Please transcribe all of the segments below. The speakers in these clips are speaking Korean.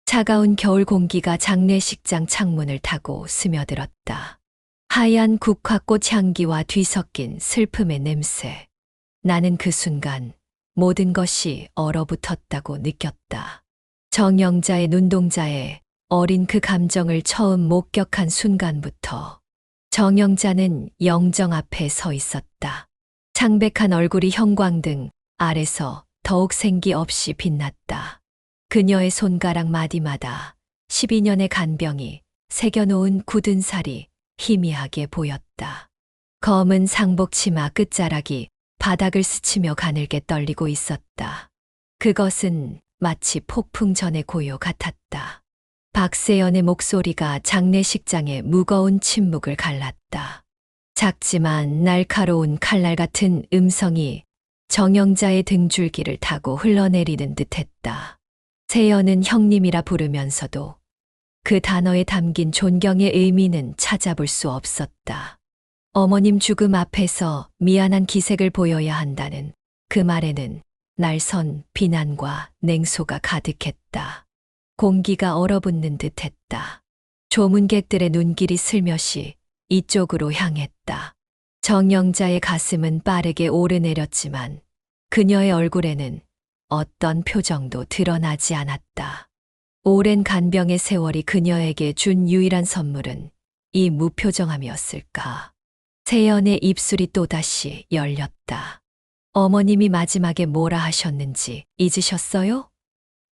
차가운 겨울 공기가 장례식장 창문을 타고 스며들었다. 하얀 국화꽃 향기와 뒤섞인 슬픔의 냄새. 나는 그 순간 모든 것이 얼어붙었다고 느꼈다. 정영자의 눈동자에 어린 그 감정을 처음 목격한 순간부터 정영자는 영정 앞에 서 있었다. 창백한 얼굴이 형광등 아래서 더욱 생기 없이 빛났다. 그녀의 손가락 마디마다 12년의 간병이 새겨놓은 굳은 살이 희미하게 보였다. 검은 상복 치마 끝자락이 바닥을 스치며 가늘게 떨리고 있었다. 그것은 마치 폭풍 전의 고요 같았다. 박세연의 목소리가 장례식장의 무거운 침묵을 갈랐다. 작지만 날카로운 칼날 같은 음성이 정영자의 등줄기를 타고 흘러내리는 듯했다. 세연은 형님이라 부르면서도 그 단어에 담긴 존경의 의미는 찾아볼 수 없었다. 어머님 죽음 앞에서 미안한 기색을 보여야 한다는 그 말에는 날선 비난과 냉소가 가득했다. 공기가 얼어붙는 듯했다. 조문객들의 눈길이 슬며시 이쪽으로 향했다. 정영자의 가슴은 빠르게 오르내렸지만 그녀의 얼굴에는 어떤 표정도 드러나지 않았다. 오랜 간병의 세월이 그녀에게 준 유일한 선물은 이 무표정함이었을까. 세연의 입술이 또다시 열렸다. 어머님이 마지막에 뭐라 하셨는지 잊으셨어요?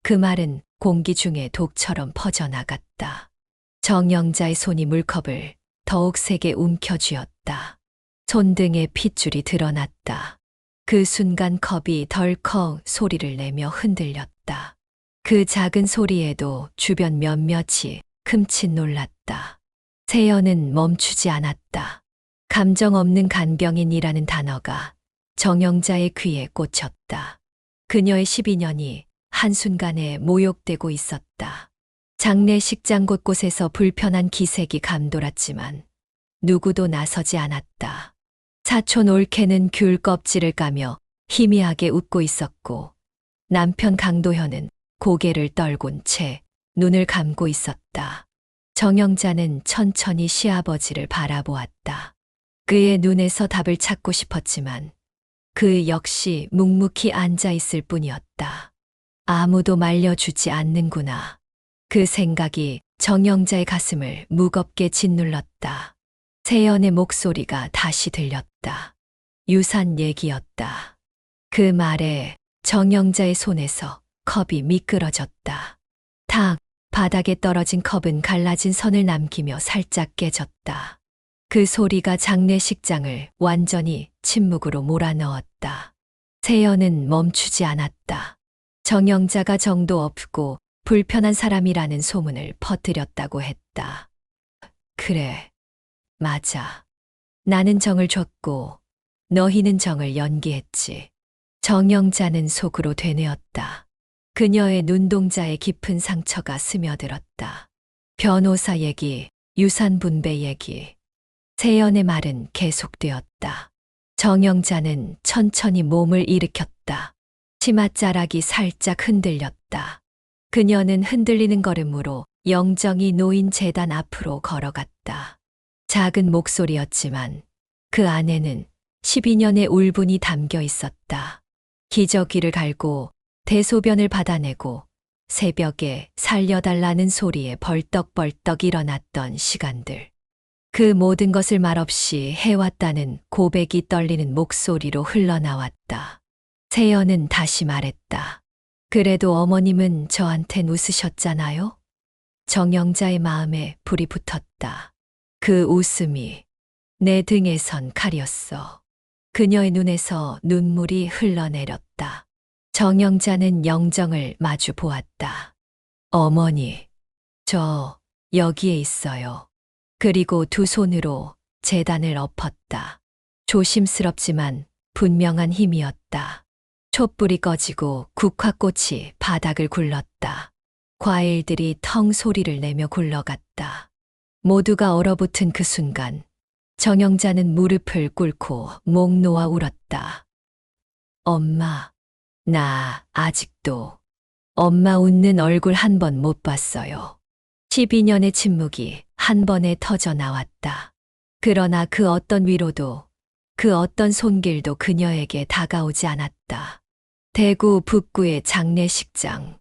그 말은 공기 중에 독처럼 퍼져나갔다. 정영자의 손이 물컵을 더욱 세게 움켜쥐었다. 손등에 핏줄이 드러났다. 그 순간 컵이 덜컥 소리를 내며 흔들렸다. 그 작은 소리에도 주변 몇몇이 흠칫 놀랐다. 세연은 멈추지 않았다. 감정 없는 간병인이라는 단어가 정영자의 귀에 꽂혔다. 그녀의 12년이 한순간에 모욕되고 있었다. 장례식장 곳곳에서 불편한 기색이 감돌았지만 누구도 나서지 않았다. 사촌 올케는 귤 껍질을 까며 희미하게 웃고 있었고 남편 강도현은 고개를 떨군 채 눈을 감고 있었다. 정영자는 천천히 시아버지를 바라보았다. 그의 눈에서 답을 찾고 싶었지만 그 역시 묵묵히 앉아 있을 뿐이었다. 아무도 말려주지 않는구나. 그 생각이 정영자의 가슴을 무겁게 짓눌렀다. 세연의 목소리가 다시 들렸다. 유산 얘기였다. 그 말에 정영자의 손에서 컵이 미끄러졌다. 탁! 바닥에 떨어진 컵은 갈라진 선을 남기며 살짝 깨졌다. 그 소리가 장례식장을 완전히 침묵으로 몰아넣었다. 세연은 멈추지 않았다. 정영자가 정도 없고 불편한 사람이라는 소문을 퍼뜨렸다고 했다. 그래, 맞아. 나는 정을 줬고 너희는 정을 연기했지. 정영자는 속으로 되뇌었다. 그녀의 눈동자에 깊은 상처가 스며들었다. 변호사 얘기, 유산 분배 얘기. 세연의 말은 계속되었다. 정영자는 천천히 몸을 일으켰다. 치맛자락이 살짝 흔들렸다. 그녀는 흔들리는 걸음으로 영정이 놓인 제단 앞으로 걸어갔다. 작은 목소리였지만 그 안에는 12년의 울분이 담겨 있었다. 기저귀를 갈고 대소변을 받아내고 새벽에 살려달라는 소리에 벌떡벌떡 일어났던 시간들. 그 모든 것을 말없이 해왔다는 고백이 떨리는 목소리로 흘러나왔다. 세연은 다시 말했다. 그래도 어머님은 저한텐 웃으셨잖아요? 정영자의 마음에 불이 붙었다. 그 웃음이 내 등에선 칼이었어. 그녀의 눈에서 눈물이 흘러내렸다. 정영자는 영정을 마주 보았다. 어머니, 저 여기에 있어요. 그리고 두 손으로 제단을 엎었다. 조심스럽지만 분명한 힘이었다. 촛불이 꺼지고 국화꽃이 바닥을 굴렀다. 과일들이 텅 소리를 내며 굴러갔다. 모두가 얼어붙은 그 순간 정영자는 무릎을 꿇고 목 놓아 울었다. 엄마, 나 아직도 엄마 웃는 얼굴 한 번 못 봤어요. 12년의 침묵이 한 번에 터져 나왔다. 그러나 그 어떤 위로도, 그 어떤 손길도 그녀에게 다가오지 않았다. 대구 북구의 장례식장.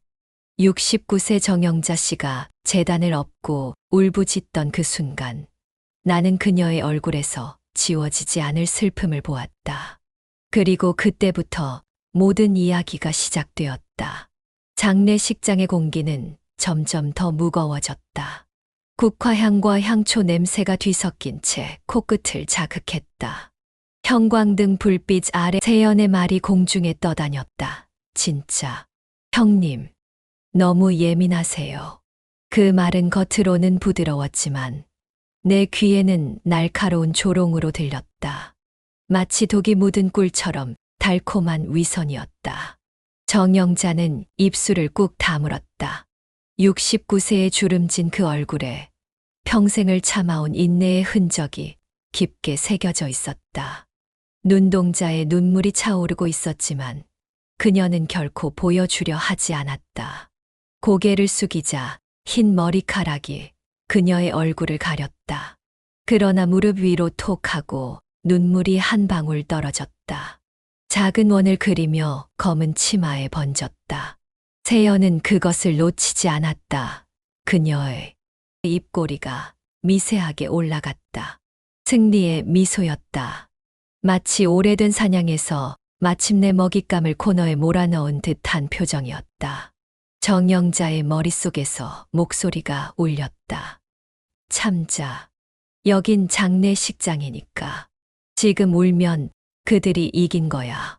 69세 정영자 씨가 재단을 엎고 울부짖던 그 순간, 나는 그녀의 얼굴에서 지워지지 않을 슬픔을 보았다. 그리고 그때부터 모든 이야기가 시작되었다. 장례식장의 공기는 점점 더 무거워졌다. 국화향과 향초 냄새가 뒤섞인 채 코끝을 자극했다. 형광등 불빛 아래 세연의 말이 공중에 떠다녔다. 진짜. 형님, 너무 예민하세요. 그 말은 겉으로는 부드러웠지만 내 귀에는 날카로운 조롱으로 들렸다. 마치 독이 묻은 꿀처럼 달콤한 위선이었다. 정영자는 입술을 꾹 다물었다. 69세의 주름진 그 얼굴에 평생을 참아온 인내의 흔적이 깊게 새겨져 있었다. 눈동자에 눈물이 차오르고 있었지만 그녀는 결코 보여주려 하지 않았다. 고개를 숙이자 흰 머리카락이 그녀의 얼굴을 가렸다. 그러나 무릎 위로 톡 하고 눈물이 한 방울 떨어졌다. 작은 원을 그리며 검은 치마에 번졌다. 세연은 그것을 놓치지 않았다. 그녀의 입꼬리가 미세하게 올라갔다. 승리의 미소였다. 마치 오래된 사냥에서 마침내 먹잇감을 코너에 몰아넣은 듯한 표정이었다. 정영자의 머릿속에서 목소리가 울렸다. 참자. 여긴 장례식장이니까. 지금 울면 그들이 이긴 거야.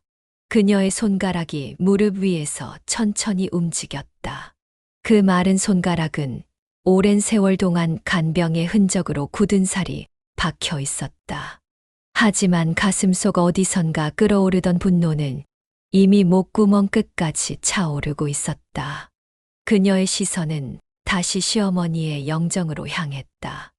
그녀의 손가락이 무릎 위에서 천천히 움직였다. 그 마른 손가락은 오랜 세월 동안 간병의 흔적으로 굳은 살이 박혀 있었다. 하지만 가슴속 어디선가 끓어오르던 분노는 이미 목구멍 끝까지 차오르고 있었다. 그녀의 시선은 다시 시어머니의 영정으로 향했다.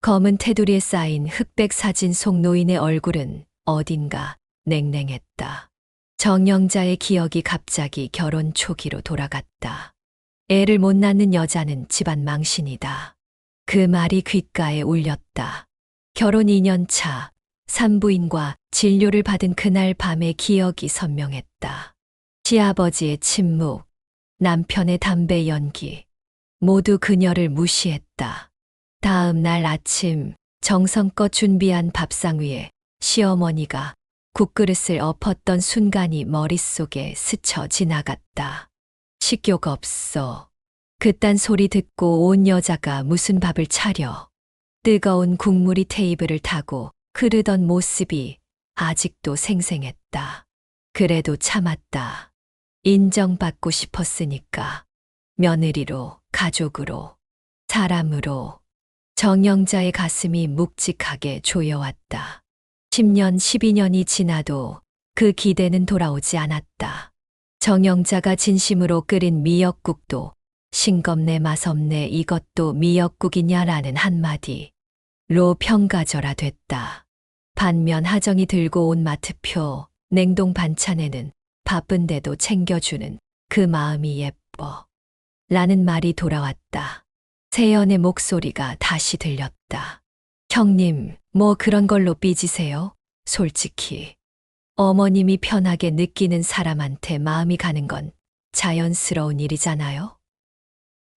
검은 테두리에 쌓인 흑백 사진 속 노인의 얼굴은 어딘가 냉랭했다. 정영자의 기억이 갑자기 결혼 초기로 돌아갔다. 애를 못 낳는 여자는 집안 망신이다. 그 말이 귓가에 울렸다. 결혼 2년 차 산부인과 진료를 받은 그날 밤의 기억이 선명했다. 시아버지의 침묵, 남편의 담배 연기, 모두 그녀를 무시했다. 다음 날 아침 정성껏 준비한 밥상 위에 시어머니가 국그릇을 엎었던 순간이 머릿속에 스쳐 지나갔다. 식욕 없어. 그딴 소리 듣고 온 여자가 무슨 밥을 차려. 뜨거운 국물이 테이블을 타고 흐르던 모습이 아직도 생생했다. 그래도 참았다. 인정받고 싶었으니까. 며느리로, 가족으로, 사람으로. 정영자의 가슴이 묵직하게 조여왔다. 10년, 12년이 지나도 그 기대는 돌아오지 않았다. 정영자가 진심으로 끓인 미역국도 싱겁네 맛없네 이것도 미역국이냐라는 한마디로 평가절하됐다. 반면 하정이 들고 온 마트표, 냉동 반찬에는 바쁜데도 챙겨주는 그 마음이 예뻐. 라는 말이 돌아왔다. 세연의 목소리가 다시 들렸다. 형님, 뭐 그런 걸로 삐지세요? 솔직히. 어머님이 편하게 느끼는 사람한테 마음이 가는 건 자연스러운 일이잖아요?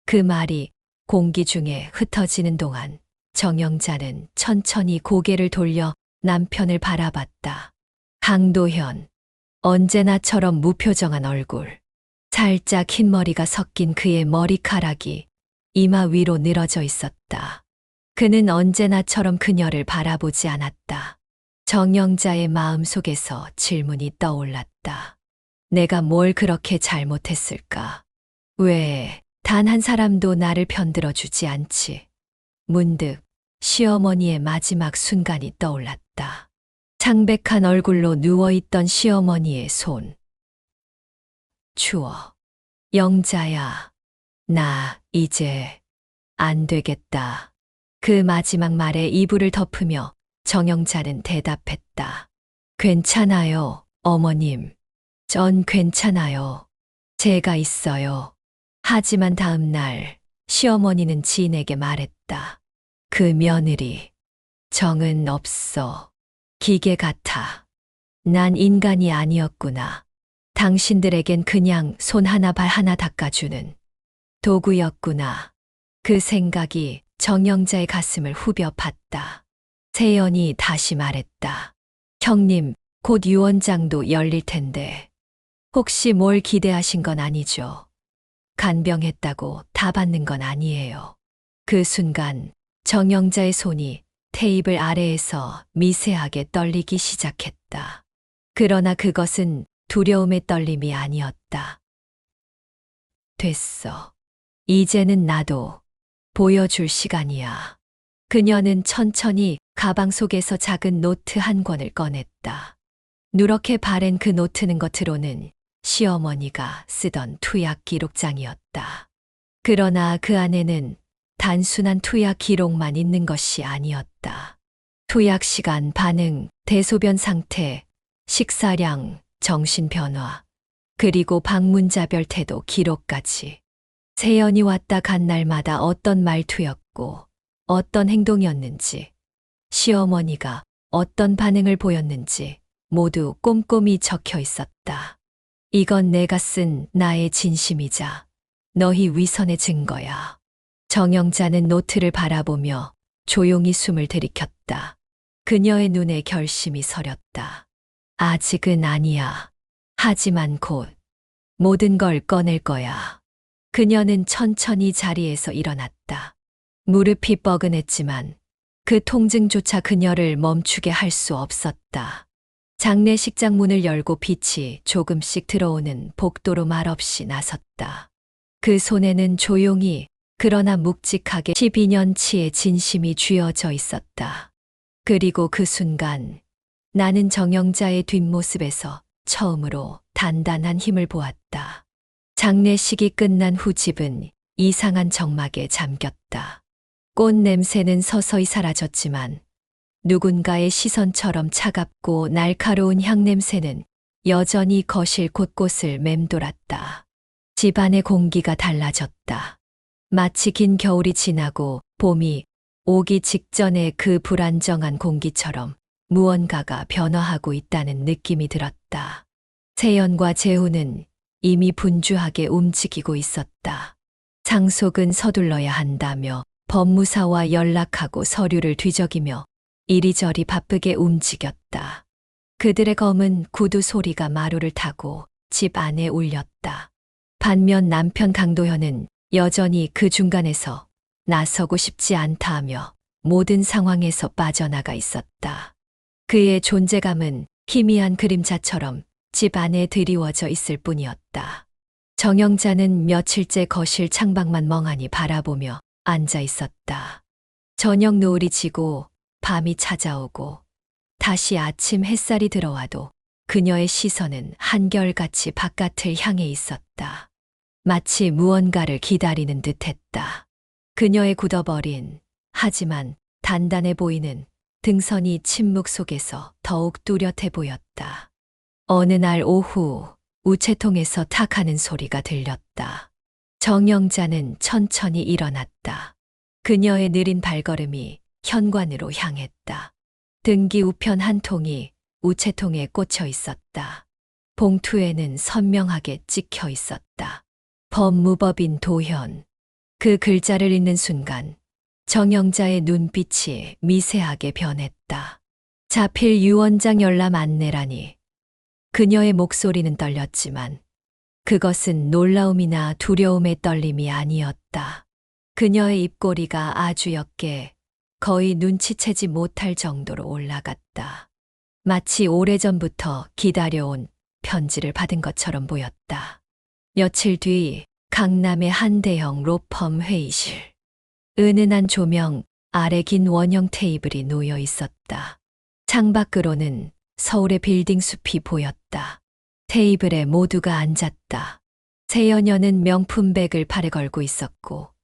그 말이 공기 중에 흩어지는 동안 정영자는 천천히 고개를 돌려 남편을 바라봤다. 강도현, 언제나처럼 무표정한 얼굴, 살짝 흰머리가 섞인 그의 머리카락이 이마 위로 늘어져 있었다. 그는 언제나처럼 그녀를 바라보지 않았다. 정영자의 마음속에서 질문이 떠올랐다. 내가 뭘 그렇게 잘못했을까? 왜 단 한 사람도 나를 편들어 주지 않지? 문득 시어머니의 마지막 순간이 떠올랐다. 창백한 얼굴로 누워있던 시어머니의 손. 추워. 영자야, 나 이제 안 되겠다. 그 마지막 말에 이불을 덮으며 정영자는 대답했다. 괜찮아요, 어머님. 전 괜찮아요. 제가 있어요. 하지만 다음 날 시어머니는 지인에게 말했다. 그 며느리 정은 없어. 기계 같아. 난 인간이 아니었구나. 당신들에겐 그냥 손 하나 발 하나 닦아주는 도구였구나. 그 생각이 정영자의 가슴을 후벼 팠다. 세연이 다시 말했다. 형님, 곧 유언장도 열릴 텐데 혹시 뭘 기대하신 건 아니죠? 간병했다고 다 받는 건 아니에요. 그 순간 정영자의 손이 테이블 아래에서 미세하게 떨리기 시작했다. 그러나 그것은 두려움의 떨림이 아니었다. 됐어. 이제는 나도 보여줄 시간이야. 그녀는 천천히 가방 속에서 작은 노트 한 권을 꺼냈다. 누렇게 바랜 그 노트는 겉으로는 시어머니가 쓰던 투약 기록장이었다. 그러나 그 안에는 단순한 투약 기록만 있는 것이 아니었다. 투약 시간, 반응, 대소변 상태, 식사량, 정신 변화, 그리고 방문자별 태도 기록까지. 세연이 왔다 간 날마다 어떤 말투였고 어떤 행동이었는지, 시어머니가 어떤 반응을 보였는지 모두 꼼꼼히 적혀 있었다. 이건 내가 쓴 나의 진심이자 너희 위선의 증거야. 정영자는 노트를 바라보며 조용히 숨을 들이켰다. 그녀의 눈에 결심이 서렸다. 아직은 아니야. 하지만 곧 모든 걸 꺼낼 거야. 그녀는 천천히 자리에서 일어났다. 무릎이 뻐근했지만 그 통증조차 그녀를 멈추게 할 수 없었다. 장례식장 문을 열고 빛이 조금씩 들어오는 복도로 말없이 나섰다. 그 손에는 조용히 그러나 묵직하게 12년치의 진심이 쥐어져 있었다. 그리고 그 순간 나는 정영자의 뒷모습에서 처음으로 단단한 힘을 보았다. 장례식이 끝난 후 집은 이상한 정막에 잠겼다. 꽃 냄새는 서서히 사라졌지만 누군가의 시선처럼 차갑고 날카로운 향냄새는 여전히 거실 곳곳을 맴돌았다. 집안의 공기가 달라졌다. 마치 긴 겨울이 지나고 봄이 오기 직전의 그 불안정한 공기처럼 무언가가 변화하고 있다는 느낌이 들었다. 세연과 재훈은 이미 분주하게 움직이고 있었다. 상속은 서둘러야 한다며 법무사와 연락하고 서류를 뒤적이며 이리저리 바쁘게 움직였다. 그들의 검은 구두 소리가 마루를 타고 집 안에 울렸다. 반면 남편 강도현은 여전히 그 중간에서 나서고 싶지 않다 하며 모든 상황에서 빠져나가 있었다. 그의 존재감은 희미한 그림자처럼 집 안에 드리워져 있을 뿐이었다. 정영자는 며칠째 거실 창밖만 멍하니 바라보며 앉아 있었다. 저녁 노을이 지고 밤이 찾아오고 다시 아침 햇살이 들어와도 그녀의 시선은 한결같이 바깥을 향해 있었다. 마치 무언가를 기다리는 듯했다. 그녀의 굳어버린 하지만 단단해 보이는 등선이 침묵 속에서 더욱 뚜렷해 보였다. 어느 날 오후 우체통에서 탁 하는 소리가 들렸다. 정영자는 천천히 일어났다. 그녀의 느린 발걸음이 현관으로 향했다. 등기 우편 한 통이 우체통에 꽂혀 있었다. 봉투에는 선명하게 찍혀 있었다. 법무법인 도현. 그 글자를 읽는 순간 정영자의 눈빛이 미세하게 변했다. 자필 유언장 열람 안내라니. 그녀의 목소리는 떨렸지만 그것은 놀라움이나 두려움의 떨림이 아니었다. 그녀의 입꼬리가 아주 옅게 거의 눈치채지 못할 정도로 올라갔다. 마치 오래전부터 기다려온 편지를 받은 것처럼 보였다. 며칠 뒤 강남의 한 대형 로펌 회의실. 은은한 조명 아래 긴 원형 테이블이 놓여 있었다. 창밖으로는 서울의 빌딩 숲이 보였다. 테이블에 모두가 앉았다. 세연녀는 명품백을 팔에 걸고 있었고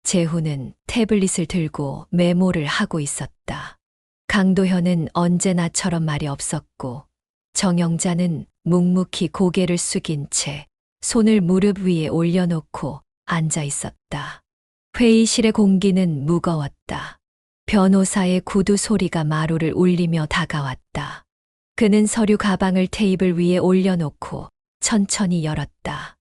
재훈은 태블릿을 들고 메모를 하고 있었다. 강도현은 언제나처럼 말이 없었고 정영자는 묵묵히 고개를 숙인 채 손을 무릎 위에 올려놓고 앉아 있었다. 회의실의 공기는 무거웠다. 변호사의 구두 소리가 마루를 울리며 다가왔다. 그는 서류 가방을 테이블 위에 올려놓고 천천히 열었다.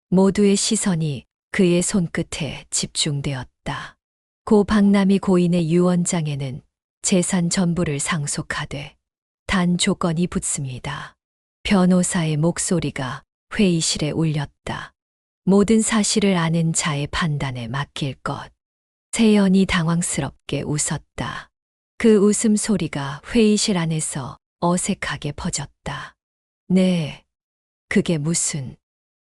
모두의 시선이 그의 손끝에 집중되었다. 고 박남희 고인의 유언장에는 재산 전부를 상속하되 단 조건이 붙습니다. 변호사의 목소리가 회의실에 울렸다. 모든 사실을 아는 자의 판단에 맡길 것. 세연이 당황스럽게 웃었다. 그 웃음소리가 회의실 안에서 어색하게 퍼졌다. 네, 그게 무슨...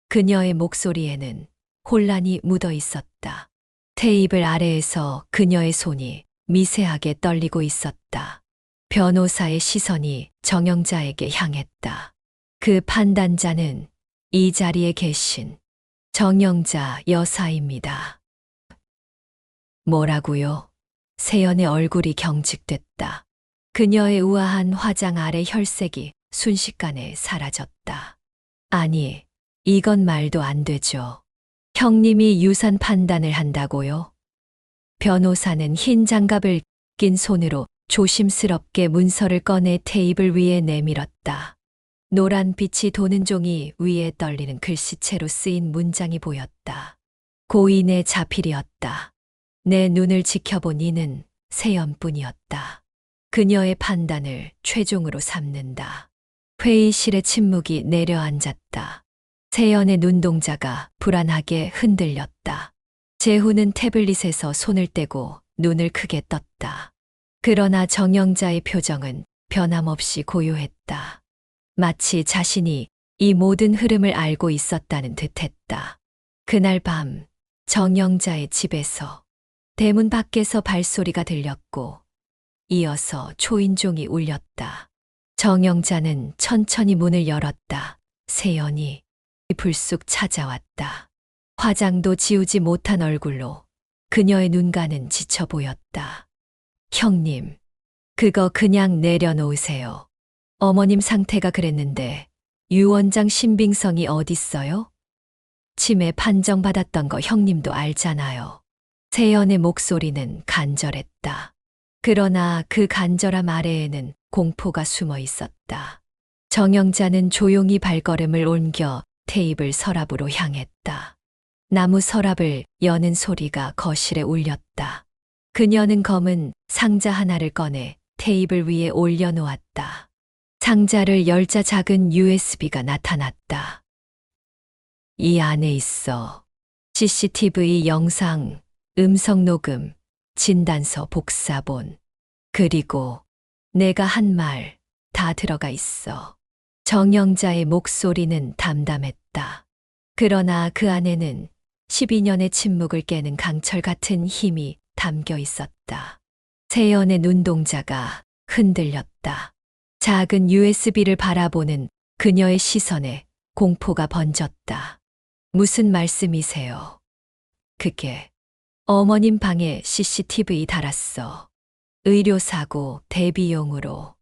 그녀의 목소리에는 혼란이 묻어 있었다. 테이블 아래에서 그녀의 손이 미세하게 떨리고 있었다. 변호사의 시선이 정영자에게 향했다. 그 판단자는 이 자리에 계신 정영자 여사입니다. 뭐라고요? 세연의 얼굴이 경직됐다. 그녀의 우아한 화장 아래 혈색이 순식간에 사라졌다. 아니, 이건 말도 안 되죠. 형님이 유산 판단을 한다고요? 변호사는 흰 장갑을 낀 손으로 조심스럽게 문서를 꺼내 테이블 위에 내밀었다. 노란 빛이 도는 종이 위에 떨리는 글씨체로 쓰인 문장이 보였다. 고인의 자필이었다. 내 눈을 지켜본 이는 세연뿐이었다. 그녀의 판단을 최종으로 삼는다. 회의실의 침묵이 내려앉았다. 세연의 눈동자가 불안하게 흔들렸다. 재훈은 태블릿에서 손을 떼고 눈을 크게 떴다. 그러나 정영자의 표정은 변함없이 고요했다. 마치 자신이 이 모든 흐름을 알고 있었다는 듯했다. 그날 밤 정영자의 집에서 대문 밖에서 발소리가 들렸고 이어서 초인종이 울렸다. 정영자는 천천히 문을 열었다. 세연이 불쑥 찾아왔다. 화장도 지우지 못한 얼굴로 그녀의 눈가는 지쳐 보였다. 형님, 그거 그냥 내려놓으세요. 어머님 상태가 그랬는데 유원장 신빙성이 어딨어요? 치매 판정받았던 거 형님도 알잖아요. 세연의 목소리는 간절했다. 그러나 그 간절함 아래에는 공포가 숨어 있었다. 정영자는 조용히 발걸음을 옮겨 테이블 서랍으로 향했다. 나무 서랍을 여는 소리가 거실에 울렸다. 그녀는 검은 상자 하나를 꺼내 테이블 위에 올려놓았다. 상자를 열자 작은 USB가 나타났다. 이 안에 있어. CCTV 영상, 음성 녹음, 진단서 복사본, 그리고 내가 한 말 다 들어가 있어. 정영자의 목소리는 담담했다. 그러나 그 안에는 12년의 침묵을 깨는 강철 같은 힘이 담겨 있었다. 세연의 눈동자가 흔들렸다. 작은 USB를 바라보는 그녀의 시선에 공포가 번졌다. 무슨 말씀이세요? 그게 어머님 방에 CCTV 달았어. 의료사고 대비용으로.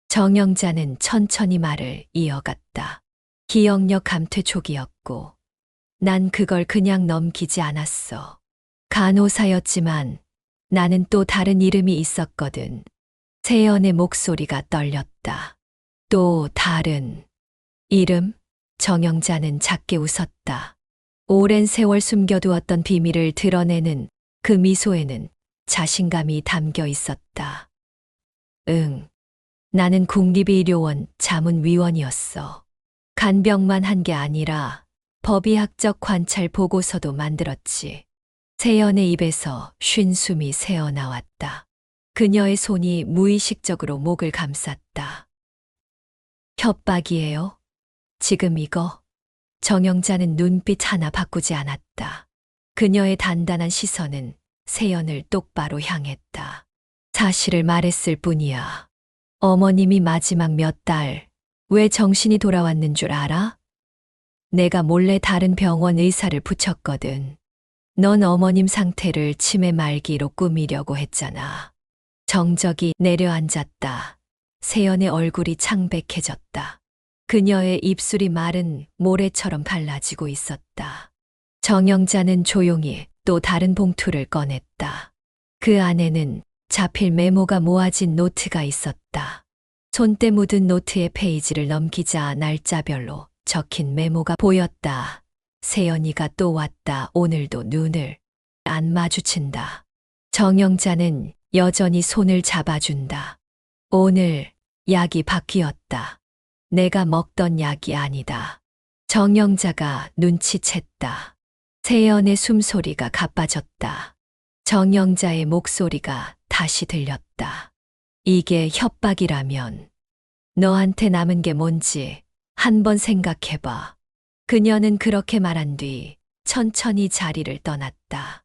정영자는 천천히 말을 이어갔다. 기억력 감퇴 초기였고 난 그걸 그냥 넘기지 않았어. 간호사였지만 나는 또 다른 이름이 있었거든. 세연의 목소리가 떨렸다. 또 다른 이름? 정영자는 작게 웃었다. 오랜 세월 숨겨두었던 비밀을 드러내는 그 미소에는 자신감이 담겨 있었다. 응, 나는 국립의료원 자문위원이었어. 간병만 한 게 아니라 법의학적 관찰 보고서도 만들었지. 세연의 입에서 쉰 숨이 새어나왔다. 그녀의 손이 무의식적으로 목을 감쌌다. 협박이에요? 지금 이거? 정영자는 눈빛 하나 바꾸지 않았다. 그녀의 단단한 시선은 세연을 똑바로 향했다. 사실을 말했을 뿐이야. 어머님이 마지막 몇 달 왜 정신이 돌아왔는 줄 알아? 내가 몰래 다른 병원 의사를 붙였거든. 넌 어머님 상태를 치매 말기로 꾸미려고 했잖아. 정적이 내려앉았다. 세연의 얼굴이 창백해졌다. 그녀의 입술이 마른 모래처럼 발라지고 있었다. 정영자는 조용히 또 다른 봉투를 꺼냈다. 그 안에는 자필 메모가 모아진 노트가 있었다. 손때 묻은 노트의 페이지를 넘기자 날짜별로 적힌 메모가 보였다. 세연이가 또 왔다. 오늘도 눈을 안 마주친다. 정영자는 여전히 손을 잡아준다. 오늘 약이 바뀌었다. 내가 먹던 약이 아니다. 정영자가 눈치챘다. 세연의 숨소리가 가빠졌다. 정영자의 목소리가 다시 들렸다. 이게 협박이라면 너한테 남은 게 뭔지 한번 생각해봐. 그녀는 그렇게 말한 뒤 천천히 자리를 떠났다.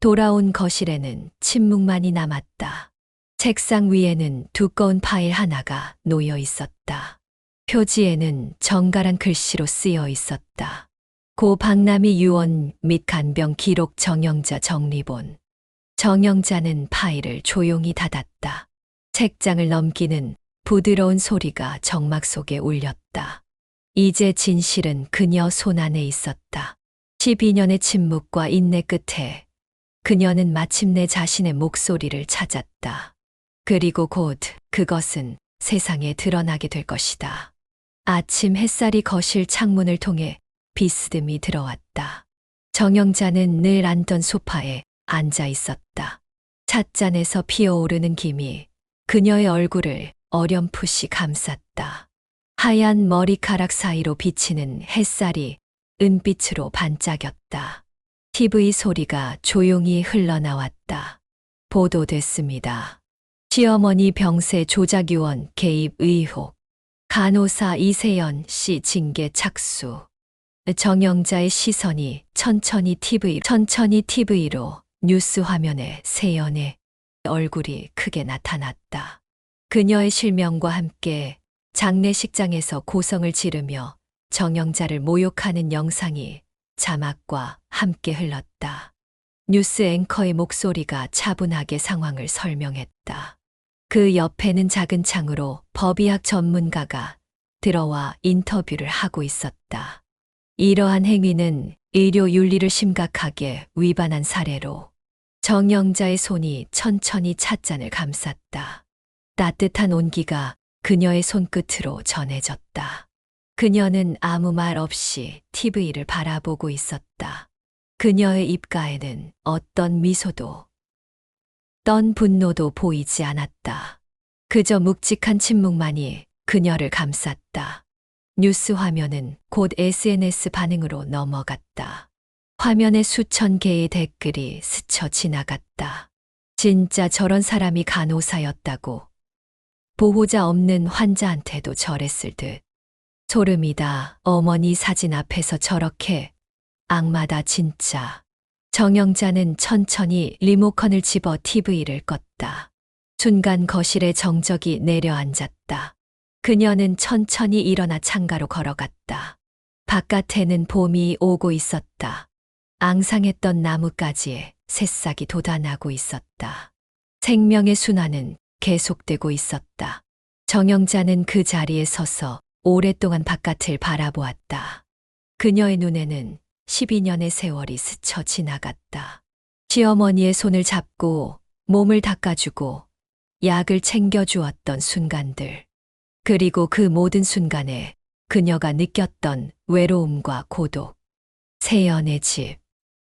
돌아온 거실에는 침묵만이 남았다. 책상 위에는 두꺼운 파일 하나가 놓여 있었다. 표지에는 정갈한 글씨로 쓰여 있었다. 고 박남희 유언 및 간병 기록 정영자 정리본. 정영자는 파일을 조용히 닫았다. 책장을 넘기는 부드러운 소리가 정막 속에 울렸다. 이제 진실은 그녀 손 안에 있었다. 12년의 침묵과 인내 끝에 그녀는 마침내 자신의 목소리를 찾았다. 그리고 곧 그것은 세상에 드러나게 될 것이다. 아침 햇살이 거실 창문을 통해 비스듬히 들어왔다. 정영자는 늘 앉던 소파에 앉아 있었다. 찻잔에서 피어오르는 김이 그녀의 얼굴을 어렴풋이 감쌌다. 하얀 머리카락 사이로 비치는 햇살이 은빛으로 반짝였다. TV 소리가 조용히 흘러나왔다. 보도됐습니다. 시어머니 병세 조작 유언 개입 의혹. 간호사 이세연 씨 징계 착수. 정영자의 시선이 천천히 TV로 뉴스 화면에 세연의 얼굴이 크게 나타났다. 그녀의 실명과 함께 장례식장에서 고성을 지르며 정영자를 모욕하는 영상이 자막과 함께 흘렀다. 뉴스 앵커의 목소리가 차분하게 상황을 설명했다. 그 옆에는 작은 창으로 법의학 전문가가 들어와 인터뷰를 하고 있었다. 이러한 행위는 의료 윤리를 심각하게 위반한 사례로 정영자의 손이 천천히 찻잔을 감쌌다. 따뜻한 온기가 그녀의 손끝으로 전해졌다. 그녀는 아무 말 없이 TV를 바라보고 있었다. 그녀의 입가에는 어떤 미소도 떤 분노도 보이지 않았다. 그저 묵직한 침묵만이 그녀를 감쌌다. 뉴스 화면은 곧 SNS 반응으로 넘어갔다. 화면에 수천 개의 댓글이 스쳐 지나갔다. 진짜 저런 사람이 간호사였다고. 보호자 없는 환자한테도 저랬을 듯. 소름이다. 어머니 사진 앞에서 저렇게. 악마다 진짜. 정영자는 천천히 리모컨을 집어 TV를 껐다. 순간 거실에 정적이 내려앉았다. 그녀는 천천히 일어나 창가로 걸어갔다. 바깥에는 봄이 오고 있었다. 앙상했던 나뭇가지에 새싹이 돋아나고 있었다. 생명의 순환은 계속되고 있었다. 정영자는 그 자리에 서서 오랫동안 바깥을 바라보았다. 그녀의 눈에는 12년의 세월이 스쳐 지나갔다. 시어머니의 손을 잡고 몸을 닦아주고 약을 챙겨주었던 순간들. 그리고 그 모든 순간에 그녀가 느꼈던 외로움과 고독. 세연의 집.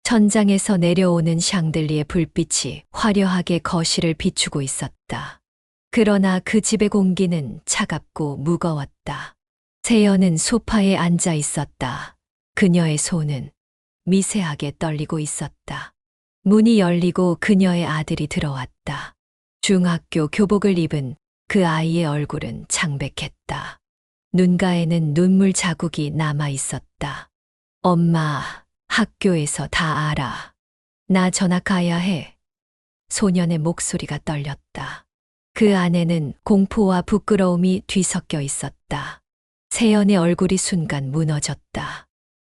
천장에서 내려오는 샹들리의 불빛이 화려하게 거실을 비추고 있었다. 그러나 그 집의 공기는 차갑고 무거웠다. 세연은 소파에 앉아 있었다. 그녀의 손은 미세하게 떨리고 있었다. 문이 열리고 그녀의 아들이 들어왔다. 중학교 교복을 입은 그 아이의 얼굴은 창백했다. 눈가에는 눈물 자국이 남아 있었다. 엄마, 학교에서 다 알아. 나 전학 가야 해. 소년의 목소리가 떨렸다. 그 안에는 공포와 부끄러움이 뒤섞여 있었다. 세연의 얼굴이 순간 무너졌다.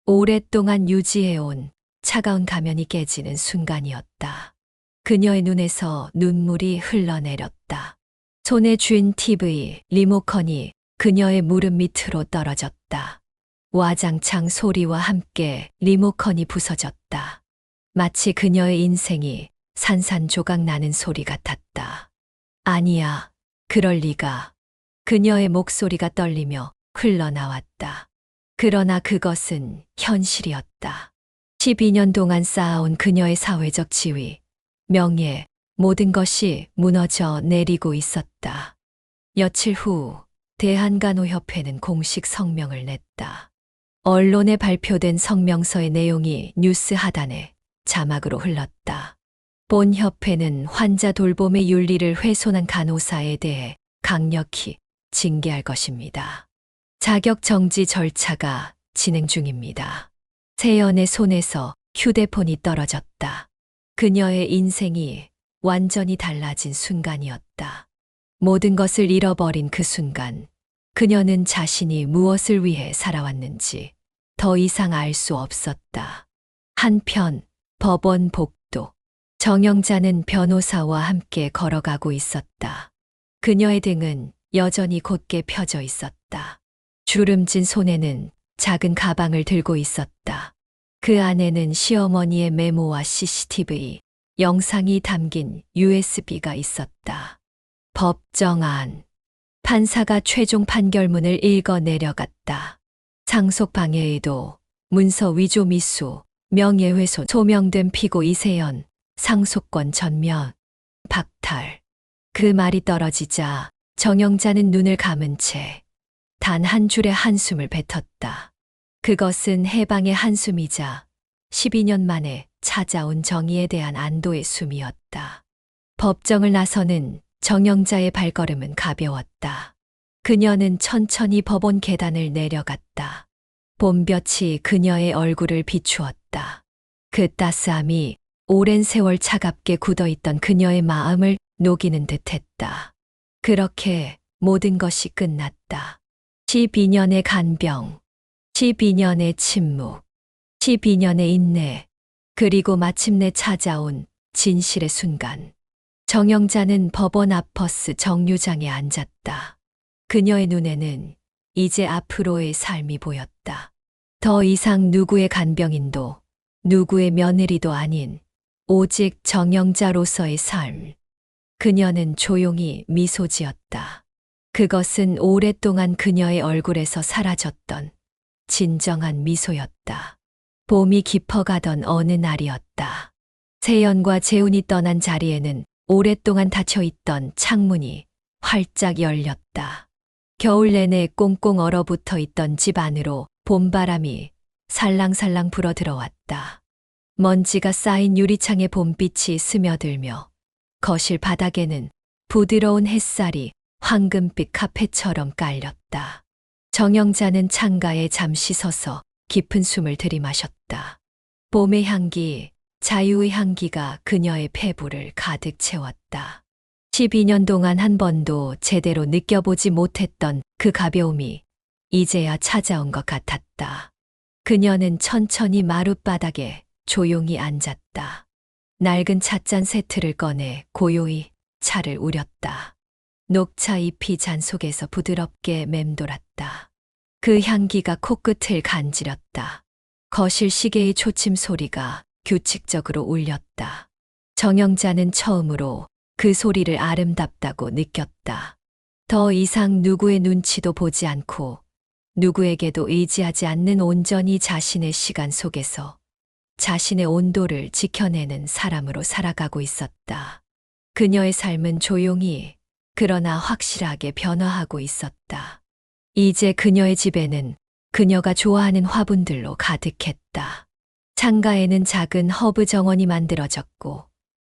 오랫동안 유지해온 차가운 가면이 깨지는 순간이었다. 그녀의 눈에서 눈물이 흘러내렸다. 손에 쥔 TV, 리모컨이 그녀의 무릎 밑으로 떨어졌다. 와장창 소리와 함께 리모컨이 부서졌다. 마치 그녀의 인생이 산산조각 나는 소리 같았다. 아니야, 그럴 리가. 그녀의 목소리가 떨리며 흘러나왔다. 그러나 그것은 현실이었다. 12년 동안 쌓아온 그녀의 사회적 지위, 명예, 모든 것이 무너져 내리고 있었다. 며칠 후 대한간호협회는 공식 성명을 냈다. 언론에 발표된 성명서의 내용이 뉴스 하단에 자막으로 흘렀다. 본 협회는 환자 돌봄의 윤리를 훼손한 간호사에 대해 강력히 징계할 것입니다. 자격 정지 절차가 진행 중입니다. 세연의 손에서 휴대폰이 떨어졌다. 그녀의 인생이 완전히 달라진 순간이었다. 모든 것을 잃어버린 그 순간, 그녀는 자신이 무엇을 위해 살아왔는지 더 이상 알 수 없었다. 한편 법원 복도. 정영자는 변호사와 함께 걸어가고 있었다. 그녀의 등은 여전히 곧게 펴져 있었다. 주름진 손에는 작은 가방을 들고 있었다. 그 안에는 시어머니의 메모와 CCTV, 영상이 담긴 USB가 있었다. 법정안. 판사가 최종 판결문을 읽어 내려갔다. 상속방해의도, 문서 위조 미수, 명예훼손 소명된 피고 이세연, 상속권 전면, 박탈. 그 말이 떨어지자 정영자는 눈을 감은 채 단 한 줄의 한숨을 뱉었다. 그것은 해방의 한숨이자 12년 만에 찾아온 정의에 대한 안도의 숨이었다. 법정을 나서는 정영자의 발걸음은 가벼웠다. 그녀는 천천히 법원 계단을 내려갔다. 봄볕이 그녀의 얼굴을 비추었다. 그 따스함이 오랜 세월 차갑게 굳어있던 그녀의 마음을 녹이는 듯했다. 그렇게 모든 것이 끝났다. 12년의 간병, 12년의 침묵, 12년의 인내, 그리고 마침내 찾아온 진실의 순간. 정영자는 법원 앞 버스 정류장에 앉았다. 그녀의 눈에는 이제 앞으로의 삶이 보였다. 더 이상 누구의 간병인도 누구의 며느리도 아닌 오직 정영자로서의 삶. 그녀는 조용히 미소 지었다. 그것은 오랫동안 그녀의 얼굴에서 사라졌던 진정한 미소였다. 봄이 깊어가던 어느 날이었다. 세연과 재훈이 떠난 자리에는 오랫동안 닫혀있던 창문이 활짝 열렸다. 겨울 내내 꽁꽁 얼어붙어 있던 집 안으로 봄바람이 살랑살랑 불어 들어왔다. 먼지가 쌓인 유리창에 봄빛이 스며들며 거실 바닥에는 부드러운 햇살이 황금빛 카펫처럼 깔렸다. 정영자는 창가에 잠시 서서 깊은 숨을 들이마셨다. 봄의 향기, 자유의 향기가 그녀의 폐부를 가득 채웠다. 12년 동안 한 번도 제대로 느껴보지 못했던 그 가벼움이 이제야 찾아온 것 같았다. 그녀는 천천히 마룻바닥에 조용히 앉았다. 낡은 찻잔 세트를 꺼내 고요히 차를 우렸다. 녹차 잎이 잔 속에서 부드럽게 맴돌았다. 그 향기가 코끝을 간지렸다. 거실 시계의 초침 소리가 규칙적으로 울렸다. 정영자는 처음으로 그 소리를 아름답다고 느꼈다. 더 이상 누구의 눈치도 보지 않고 누구에게도 의지하지 않는 온전히 자신의 시간 속에서 자신의 온도를 지켜내는 사람으로 살아가고 있었다. 그녀의 삶은 조용히 그러나 확실하게 변화하고 있었다. 이제 그녀의 집에는 그녀가 좋아하는 화분들로 가득했다. 창가에는 작은 허브 정원이 만들어졌고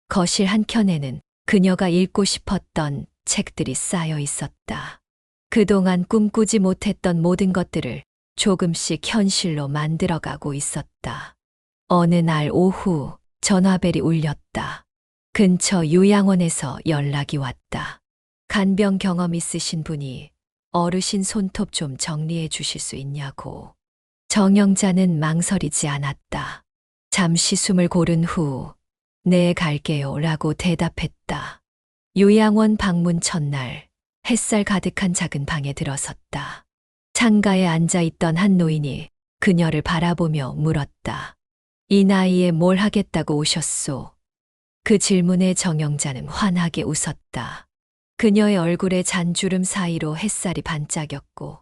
거실 한켠에는 그녀가 읽고 싶었던 책들이 쌓여 있었다. 그동안 꿈꾸지 못했던 모든 것들을 조금씩 현실로 만들어가고 있었다. 어느 날 오후 전화벨이 울렸다. 근처 요양원에서 연락이 왔다. 간병 경험 있으신 분이 어르신 손톱 좀 정리해 주실 수 있냐고. 정영자는 망설이지 않았다. 잠시 숨을 고른 후 네, 갈게요 라고 대답했다. 요양원 방문 첫날 햇살 가득한 작은 방에 들어섰다. 창가에 앉아 있던 한 노인이 그녀를 바라보며 물었다. 이 나이에 뭘 하겠다고 오셨소? 그 질문에 정영자는 환하게 웃었다. 그녀의 얼굴에 잔주름 사이로 햇살이 반짝였고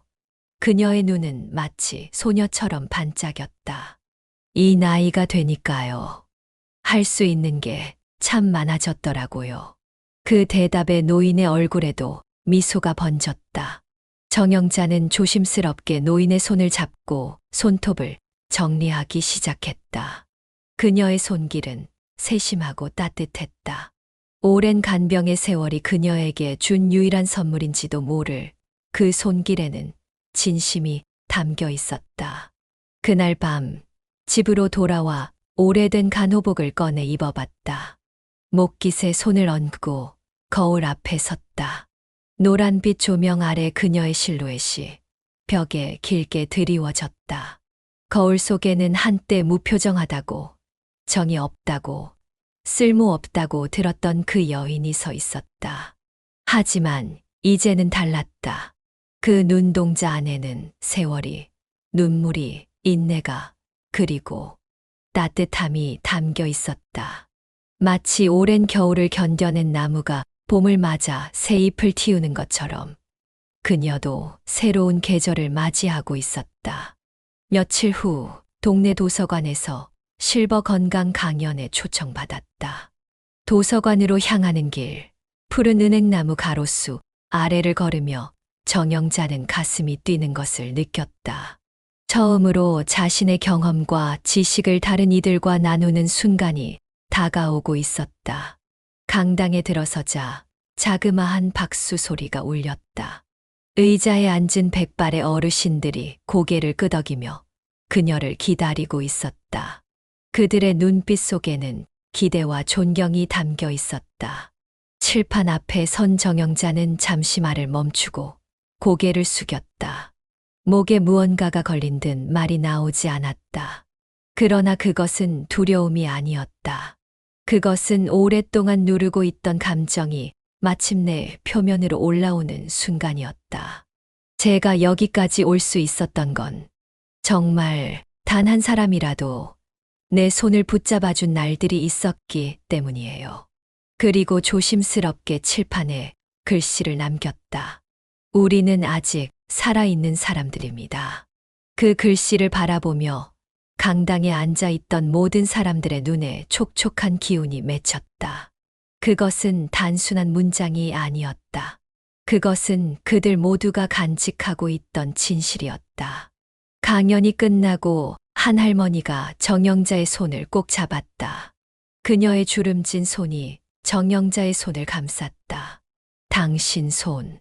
그녀의 눈은 마치 소녀처럼 반짝였다. 이 나이가 되니까요. 할 수 있는 게 참 많아졌더라고요. 그 대답에 노인의 얼굴에도 미소가 번졌다. 정영자는 조심스럽게 노인의 손을 잡고 손톱을 정리하기 시작했다. 그녀의 손길은 세심하고 따뜻했다. 오랜 간병의 세월이 그녀에게 준 유일한 선물인지도 모를 그 손길에는 진심이 담겨 있었다. 그날 밤 집으로 돌아와 오래된 간호복을 꺼내 입어봤다. 목깃에 손을 얹고 거울 앞에 섰다. 노란빛 조명 아래 그녀의 실루엣이 벽에 길게 드리워졌다. 거울 속에는 한때 무표정하다고, 정이 없다고, 쓸모없다고 들었던 그 여인이 서 있었다. 하지만 이제는 달랐다. 그 눈동자 안에는 세월이, 눈물이, 인내가, 그리고 따뜻함이 담겨 있었다. 마치 오랜 겨울을 견뎌낸 나무가 봄을 맞아 새 잎을 틔우는 것처럼 그녀도 새로운 계절을 맞이하고 있었다. 며칠 후 동네 도서관에서 실버 건강 강연에 초청받았다. 도서관으로 향하는 길, 푸른 은행나무 가로수 아래를 걸으며 정영자는 가슴이 뛰는 것을 느꼈다. 처음으로 자신의 경험과 지식을 다른 이들과 나누는 순간이 다가오고 있었다. 강당에 들어서자 자그마한 박수 소리가 울렸다. 의자에 앉은 백발의 어르신들이 고개를 끄덕이며 그녀를 기다리고 있었다. 그들의 눈빛 속에는 기대와 존경이 담겨 있었다. 칠판 앞에 선 정영자는 잠시 말을 멈추고 고개를 숙였다. 목에 무언가가 걸린 듯 말이 나오지 않았다. 그러나 그것은 두려움이 아니었다. 그것은 오랫동안 누르고 있던 감정이 마침내 표면으로 올라오는 순간이었다. 제가 여기까지 올 수 있었던 건 정말 단 한 사람이라도 내 손을 붙잡아준 날들이 있었기 때문이에요. 그리고 조심스럽게 칠판에 글씨를 남겼다. 우리는 아직 살아있는 사람들입니다. 그 글씨를 바라보며 강당에 앉아있던 모든 사람들의 눈에 촉촉한 기운이 맺혔다. 그것은 단순한 문장이 아니었다. 그것은 그들 모두가 간직하고 있던 진실이었다. 강연이 끝나고 한 할머니가 정영자의 손을 꼭 잡았다. 그녀의 주름진 손이 정영자의 손을 감쌌다. 당신 손,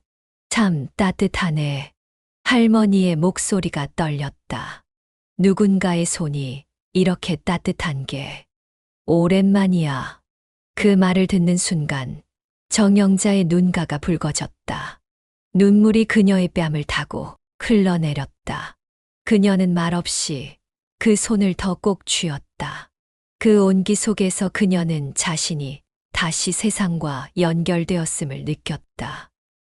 참 따뜻하네. 할머니의 목소리가 떨렸다. 누군가의 손이 이렇게 따뜻한 게 오랜만이야. 그 말을 듣는 순간 정영자의 눈가가 붉어졌다. 눈물이 그녀의 뺨을 타고 흘러내렸다. 그녀는 말없이 그 손을 더 꼭 쥐었다. 그 온기 속에서 그녀는 자신이 다시 세상과 연결되었음을 느꼈다.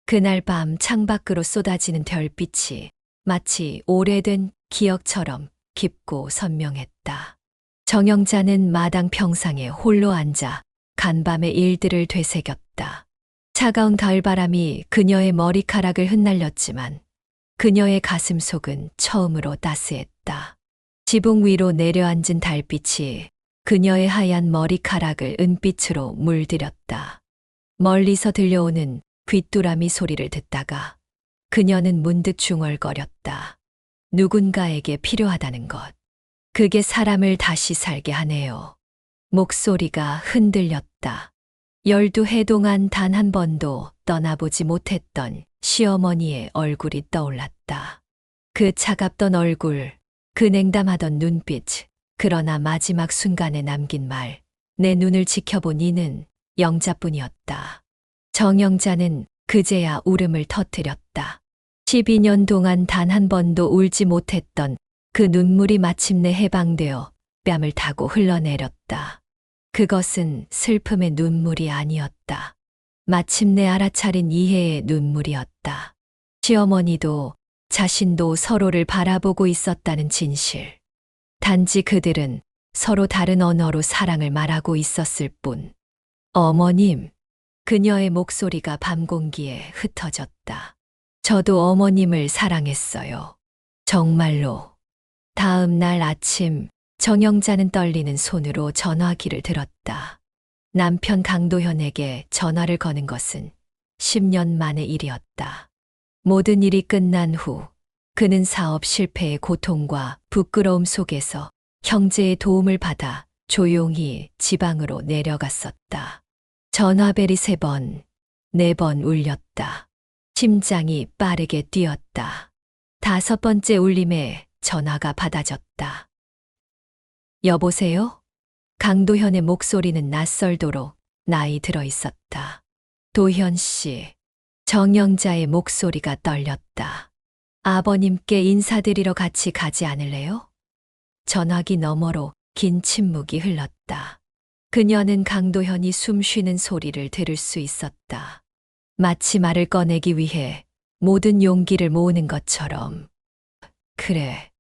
그날 밤 창밖으로 쏟아지는 별빛이 마치 오래된 기억처럼 깊고 선명했다. 정영자는 마당 평상에 홀로 앉아 간밤의 일들을 되새겼다. 차가운 가을바람이 그녀의 머리카락을 흩날렸지만 그녀의 가슴 속은 처음으로 따스했다. 지붕 위로 내려앉은 달빛이 그녀의 하얀 머리카락을 은빛으로 물들였다. 멀리서 들려오는 귀뚜라미 소리를 듣다가 그녀는 문득 중얼거렸다. 누군가에게 필요하다는 것. 그게 사람을 다시 살게 하네요. 목소리가 흔들렸다. 12해 동안 단 한 번도 떠나보지 못했던 시어머니의 얼굴이 떠올랐다. 그 차갑던 얼굴, 그 냉담하던 눈빛, 그러나 마지막 순간에 남긴 말, 내 눈을 지켜본 이는 영자뿐이었다. 정영자는 그제야 울음을 터뜨렸다. 12년 동안 단 한 번도 울지 못했던 그 눈물이 마침내 해방되어 뺨을 타고 흘러내렸다. 그것은 슬픔의 눈물이 아니었다. 마침내 알아차린 이해의 눈물이었다. 시어머니도 자신도 서로를 바라보고 있었다는 진실. 단지 그들은 서로 다른 언어로 사랑을 말하고 있었을 뿐. 어머님, 그녀의 목소리가 밤 공기에 흩어졌다. 저도 어머님을 사랑했어요. 정말로. 다음 날 아침, 정영자는 떨리는 손으로 전화기를 들었다. 남편 강도현에게 전화를 거는 것은 10년 만의 일이었다. 모든 일이 끝난 후 그는 사업 실패의 고통과 부끄러움 속에서 형제의 도움을 받아 조용히 지방으로 내려갔었다. 전화벨이 3번, 4번 울렸다. 심장이 빠르게 뛰었다. 5번째 울림에 전화가 받아졌다. 여보세요? 강도현의 목소리는 낯설도록 나이 들어 있었다. 도현 씨, 정영자의 목소리가 떨렸다. 아버님께 인사드리러 같이 가지 않을래요? 전화기 너머로 긴 침묵이 흘렀다. 그녀는 강도현이 숨 쉬는 소리를 들을 수 있었다. 마치 말을 꺼내기 위해 모든 용기를 모으는 것처럼. 그래,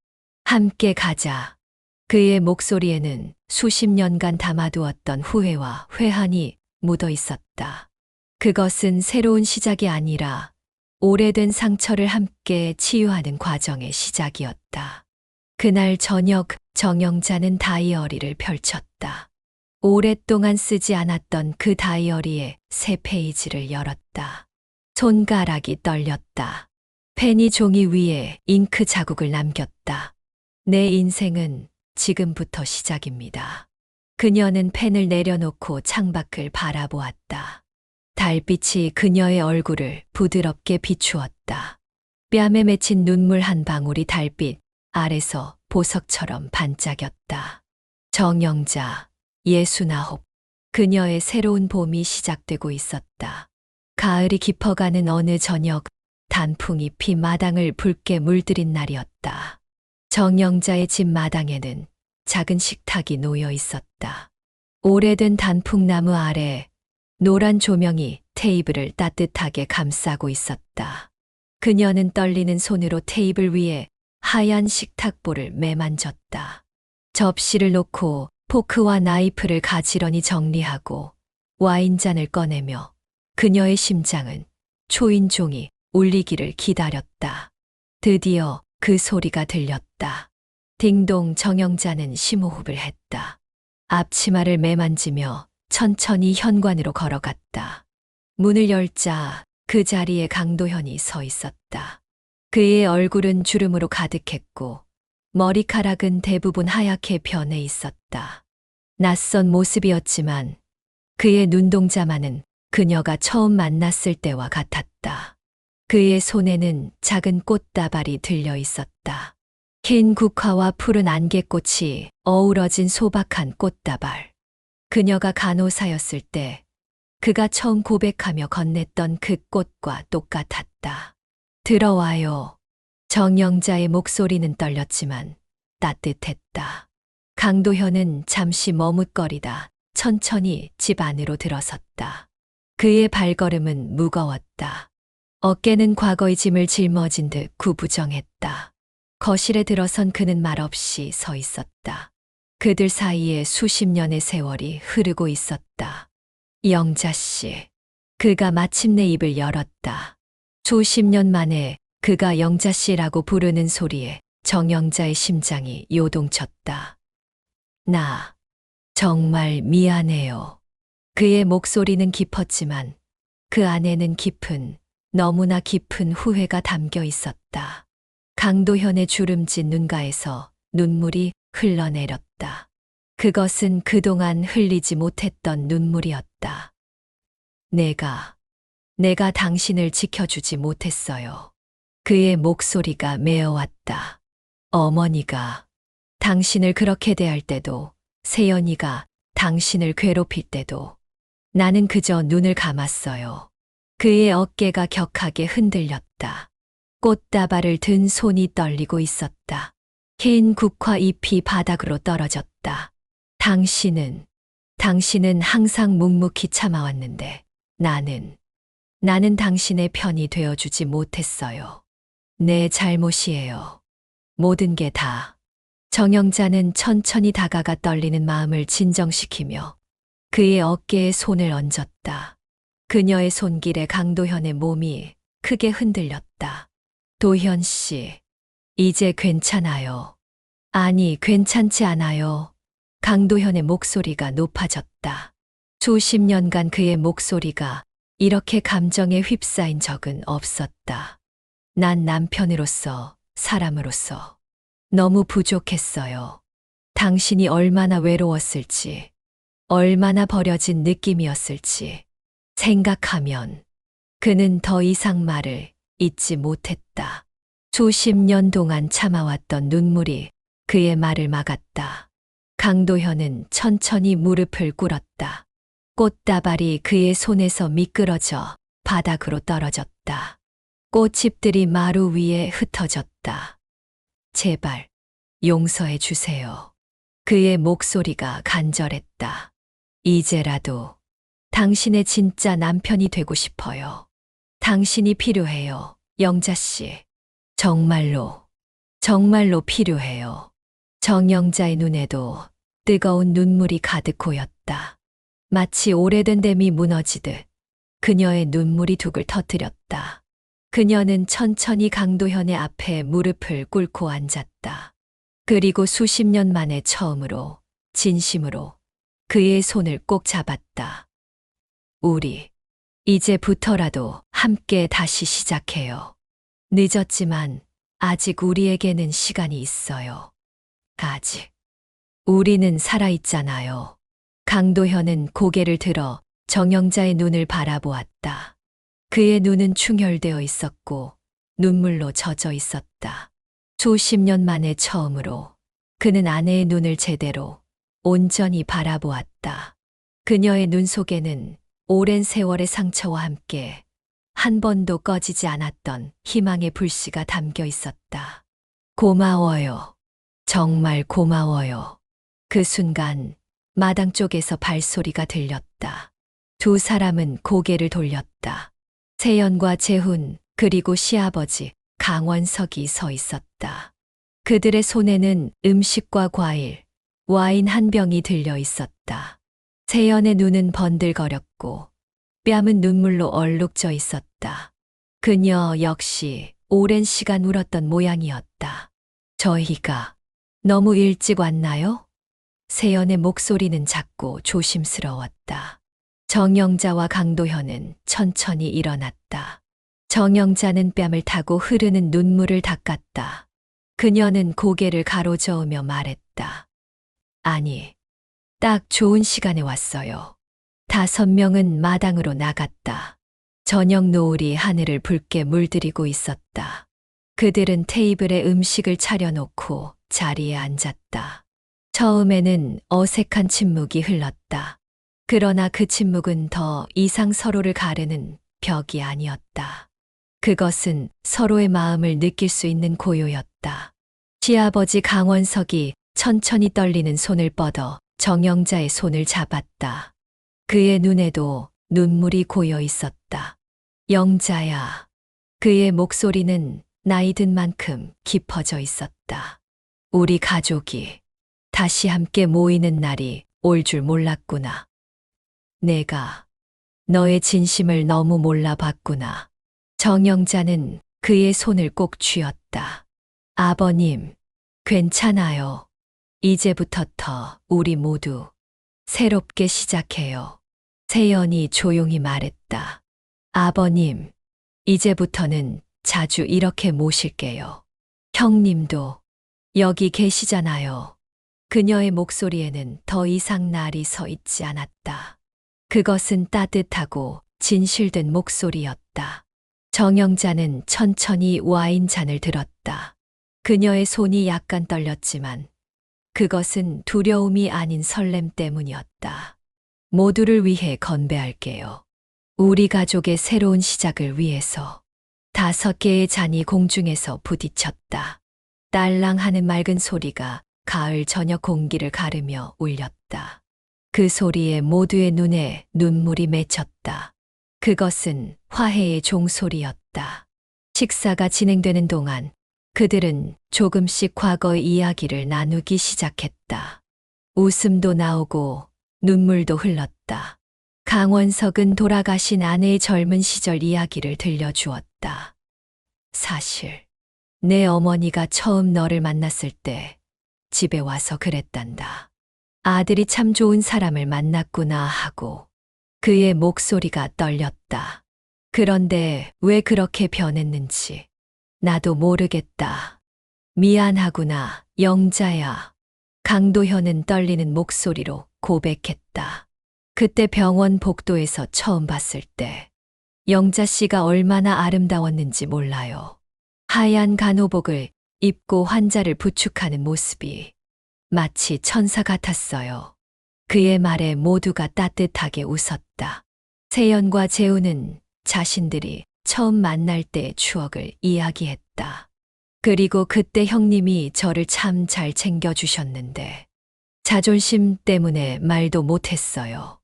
함께 가자. 그의 목소리에는 수십 년간 담아두었던 후회와 회한이 묻어 있었다. 그것은 새로운 시작이 아니라 오래된 상처를 함께 치유하는 과정의 시작이었다. 그날 저녁 정영자는 다이어리를 펼쳤다. 오랫동안 쓰지 않았던 그 다이어리의 새 페이지를 열었다. 손가락이 떨렸다. 펜이 종이 위에 잉크 자국을 남겼다. 내 인생은 지금부터 시작입니다. 그녀는 펜을 내려놓고 창밖을 바라보았다. 달빛이 그녀의 얼굴을 부드럽게 비추었다. 뺨에 맺힌 눈물 한 방울이 달빛 아래서 보석처럼 반짝였다. 정영자, 69. 그녀의 새로운 봄이 시작되고 있었다. 가을이 깊어가는 어느 저녁, 단풍이 피 마당을 붉게 물들인 날이었다. 정영자의 집 마당에는 작은 식탁이 놓여 있었다. 오래된 단풍나무 아래 노란 조명이 테이블을 따뜻하게 감싸고 있었다. 그녀는 떨리는 손으로 테이블 위에 하얀 식탁볼을 매만졌다. 접시를 놓고 포크와 나이프를 가지런히 정리하고 와인잔을 꺼내며 그녀의 심장은 초인종이 울리기를 기다렸다. 드디어 그 소리가 들렸다. 딩동. 정영자는 심호흡을 했다. 앞치마를 매만지며 천천히 현관으로 걸어갔다. 문을 열자 그 자리에 강도현이 서 있었다. 그의 얼굴은 주름으로 가득했고 머리카락은 대부분 하얗게 변해 있었다. 낯선 모습이었지만 그의 눈동자만은 그녀가 처음 만났을 때와 같았다. 그의 손에는 작은 꽃다발이 들려 있었다. 흰 국화와 푸른 안개꽃이 어우러진 소박한 꽃다발. 그녀가 간호사였을 때 그가 처음 고백하며 건넸던 그 꽃과 똑같았다. 들어와요. 정영자의 목소리는 떨렸지만 따뜻했다. 강도현은 잠시 머뭇거리다 천천히 집 안으로 들어섰다. 그의 발걸음은 무거웠다. 어깨는 과거의 짐을 짊어진 듯 구부정했다. 거실에 들어선 그는 말없이 서 있었다. 그들 사이에 수십 년의 세월이 흐르고 있었다. 영자 씨. 그가 마침내 입을 열었다. 수십 년 만에 그가 영자 씨라고 부르는 소리에 정영자의 심장이 요동쳤다. 나 정말 미안해요. 그의 목소리는 깊었지만 그 안에는 깊은, 너무나 깊은 후회가 담겨 있었다. 강도현의 주름진 눈가에서 눈물이 흘러내렸다. 그것은 그동안 흘리지 못했던 눈물이었다. 내가 당신을 지켜주지 못했어요. 그의 목소리가 메어왔다. 어머니가 당신을 그렇게 대할 때도, 세연이가 당신을 괴롭힐 때도 나는 그저 눈을 감았어요. 그의 어깨가 격하게 흔들렸다. 꽃다발을 든 손이 떨리고 있었다. 흰 국화 잎이 바닥으로 떨어졌다. 당신은 항상 묵묵히 참아왔는데 나는 당신의 편이 되어주지 못했어요. 내 잘못이에요. 모든 게 다. 정영자는 천천히 다가가 떨리는 마음을 진정시키며 그의 어깨에 손을 얹었다. 그녀의 손길에 강도현의 몸이 크게 흔들렸다. 도현 씨, 이제 괜찮아요. 아니, 괜찮지 않아요. 강도현의 목소리가 높아졌다. 수십 년간 그의 목소리가 이렇게 감정에 휩싸인 적은 없었다. 난 남편으로서, 사람으로서 너무 부족했어요. 당신이 얼마나 외로웠을지, 얼마나 버려진 느낌이었을지 생각하면 그는 더 이상 말을 잇지 못했다. 수십 년 동안 참아왔던 눈물이 그의 말을 막았다. 강도현은 천천히 무릎을 꿇었다. 꽃다발이 그의 손에서 미끄러져 바닥으로 떨어졌다. 꽃잎들이 마루 위에 흩어졌다. 제발 용서해 주세요. 그의 목소리가 간절했다. 이제라도 당신의 진짜 남편이 되고 싶어요. 당신이 필요해요, 영자 씨. 정말로, 정말로 필요해요. 정영자의 눈에도 뜨거운 눈물이 가득 고였다. 마치 오래된 댐이 무너지듯 그녀의 눈물이 둑을 터뜨렸다. 그녀는 천천히 강도현의 앞에 무릎을 꿇고 앉았다. 그리고 수십 년 만에 처음으로, 진심으로 그의 손을 꼭 잡았다. 우리, 이제부터라도 함께 다시 시작해요. 늦었지만 아직 우리에게는 시간이 있어요. 아직. 우리는 살아있잖아요. 강도현은 고개를 들어 정영자의 눈을 바라보았다. 그의 눈은 충혈되어 있었고 눈물로 젖어 있었다. 수십 년 만에 처음으로 그는 아내의 눈을 제대로 온전히 바라보았다. 그녀의 눈 속에는 오랜 세월의 상처와 함께 한 번도 꺼지지 않았던 희망의 불씨가 담겨 있었다. 고마워요. 정말 고마워요. 그 순간 마당 쪽에서 발소리가 들렸다. 두 사람은 고개를 돌렸다. 세연과 재훈 그리고 시아버지 강원석이 서 있었다. 그들의 손에는 음식과 과일, 와인 한 병이 들려 있었다. 세연의 눈은 번들거렸고 뺨은 눈물로 얼룩져 있었다. 그녀 역시 오랜 시간 울었던 모양이었다. 저희가 너무 일찍 왔나요? 세연의 목소리는 작고 조심스러웠다. 정영자와 강도현은 천천히 일어났다. 정영자는 뺨을 타고 흐르는 눈물을 닦았다. 그녀는 고개를 가로저으며 말했다. 아니, 딱 좋은 시간에 왔어요. 5명은 마당으로 나갔다. 저녁 노을이 하늘을 붉게 물들이고 있었다. 그들은 테이블에 음식을 차려놓고 자리에 앉았다. 처음에는 어색한 침묵이 흘렀다. 그러나 그 침묵은 더 이상 서로를 가르는 벽이 아니었다. 그것은 서로의 마음을 느낄 수 있는 고요였다. 시아버지 강원석이 천천히 떨리는 손을 뻗어 정영자의 손을 잡았다. 그의 눈에도 눈물이 고여 있었다. 영자야. 그의 목소리는 나이 든 만큼 깊어져 있었다. 우리 가족이 다시 함께 모이는 날이 올 줄 몰랐구나. 내가 너의 진심을 너무 몰라봤구나. 정영자는 그의 손을 꼭 쥐었다. 아버님, 괜찮아요. 이제부터 우리 모두 새롭게 시작해요. 세연이 조용히 말했다. 아버님, 이제부터는 자주 이렇게 모실게요. 형님도 여기 계시잖아요. 그녀의 목소리에는 더 이상 날이 서 있지 않았다. 그것은 따뜻하고 진실된 목소리였다. 정영자는 천천히 와인잔을 들었다. 그녀의 손이 약간 떨렸지만 그것은 두려움이 아닌 설렘 때문이었다. 모두를 위해 건배할게요. 우리 가족의 새로운 시작을 위해서. 5개의 잔이 공중에서 부딪혔다. 딸랑하는 맑은 소리가 가을 저녁 공기를 가르며 울렸다. 그 소리에 모두의 눈에 눈물이 맺혔다. 그것은 화해의 종소리였다. 식사가 진행되는 동안 그들은 조금씩 과거의 이야기를 나누기 시작했다. 웃음도 나오고 눈물도 흘렀다. 강원석은 돌아가신 아내의 젊은 시절 이야기를 들려주었다. 사실 내 어머니가 처음 너를 만났을 때 집에 와서 그랬단다. 아들이 참 좋은 사람을 만났구나 하고. 그의 목소리가 떨렸다. 그런데 왜 그렇게 변했는지 나도 모르겠다. 미안하구나, 영자야. 강도현은 떨리는 목소리로 고백했다. 그때 병원 복도에서 처음 봤을 때 영자 씨가 얼마나 아름다웠는지 몰라요. 하얀 간호복을 입고 환자를 부축하는 모습이 마치 천사 같았어요. 그의 말에 모두가 따뜻하게 웃었다. 세연과 재우는 자신들이 처음 만날 때의 추억을 이야기했다. 그리고 그때 형님이 저를 참 잘 챙겨주셨는데 자존심 때문에 말도 못했어요.